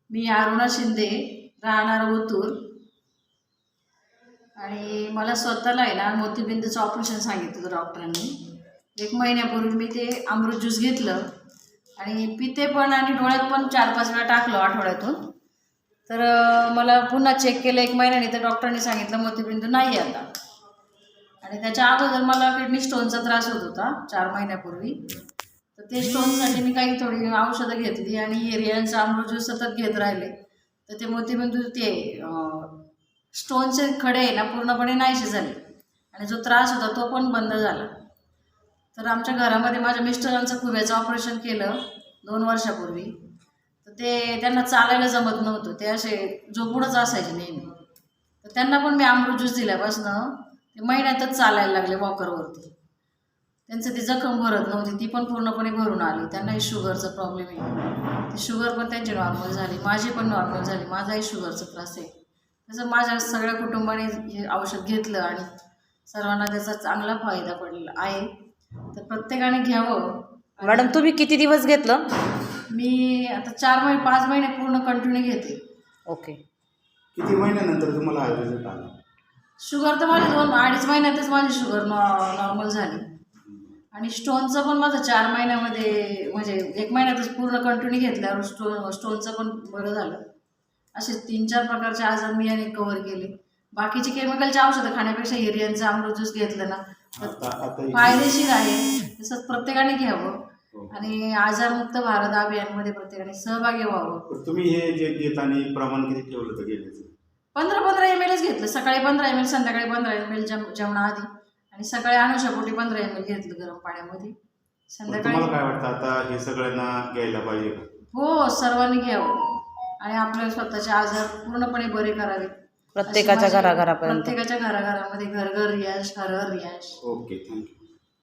मी अरुणा शिंदे, राहणार ओतूर. आणि मला स्वतःला आहे ना मोतीबिंदूचं ऑपरेशन सांगितलं होतं डॉक्टरांनी. 1 महिन्यापूर्वी मी ते अमृत ज्यूस घेतलं आणि पिते पण आणि डोळ्यात पण 4-5 वेळा टाकलं आठवड्यातून. तर मला पुन्हा चेक केलं 1 महिन्याने, तर डॉक्टरांनी सांगितलं मोतीबिंदू नाही आता. आणि त्याच्या अगोदर मला किडनी स्टोनचा त्रास होत होता 4 महिन्यापूर्वी. तर ते स्टोनसाठी मी काही थोडी औषधं घेतली आणि रियांचा अमृत ज्यूस सतत घेत राहिले. तर ते मोतीबिंदू ते स्टोनचे खडे आहे ना पूर्णपणे नाहीसे झाले आणि जो त्रास होता तो पण बंद झाला. तर आमच्या घरामध्ये माझ्या मिस्टरांचं खुब्याचं ऑपरेशन केलं 2 वर्षापूर्वी. तर ते त्यांना चालायला जमत नव्हतं, ते असे झोपूनच असायचे नेहमी. तर त्यांना पण मी अमृत ज्यूस दिल्यापासनं ते महिन्यातच चालायला लागले वॉकरवरती. त्यांचं ती जखम भरत नव्हती, ती पण पूर्णपणे भरून आली. त्यांनाही शुगरचा प्रॉब्लेम आहे, ती शुगर पण त्यांची नॉर्मल झाली, माझी पण नॉर्मल झाली. माझाही शुगरचा त्रास आहे. तसं माझ्या सगळ्या कुटुंबाने हे औषध घेतलं आणि सर्वांना त्याचा चांगला फायदा पडलेला आहे. तर प्रत्येकाने घ्यावं. मॅडम तुम्ही किती दिवस घेतलं? मी आता 4-5 महिने पूर्ण कंटिन्यू घेते. ओके. किती महिन्यानंतर तुम्हाला हा रिझल्ट आला? शुगर तर माझी 2-2.5 महिन्यातच माझी शुगर नॉर्मल झाली. आणि स्टोनचं पण माझं 4 महिन्यामध्ये म्हणजे 1 महिन्यातच पूर्ण कंटिन्यू घेतल्यावर स्टोनचं पण बरं झालं. असे 3-4 प्रकारचे आजार मी याने कव्हर केले. बाकीचे केमिकलचे औषधं खाण्यापेक्षा हिरियांचं अमृत ज्यूस घेतलं ना आता फायदेशीर आहे. तसंच प्रत्येकाने घ्यावं आणि आजारमुक्त भारत अभियानमध्ये प्रत्येकाने सहभागी व्हावं. तुम्ही हे जे घेताना प्रमाण किती ठेवलं होतं घेण्याचं? 15-15 ml घेतलं. सकाळी 15 ml, संध्याकाळी 15 ml जेवणाआधी, आणि सकाळी अनुशापोटी 15 ml घेतलं गरम पाण्यामध्ये. संध्याकाळी तुम्हाला काय वाटतं आता हे सगळ्यांना घ्यायला पाहिजे का? हो, सर्वांनी घ्यावं आणि आपले स्वतःचे आजार पूर्णपणे बरे करावे. प्रत्येकाच्या घराघरापर्यंत. प्रत्येकाच्या घराघरामध्ये घर घर रियाज, हर हर रियाज. Okay, thank you.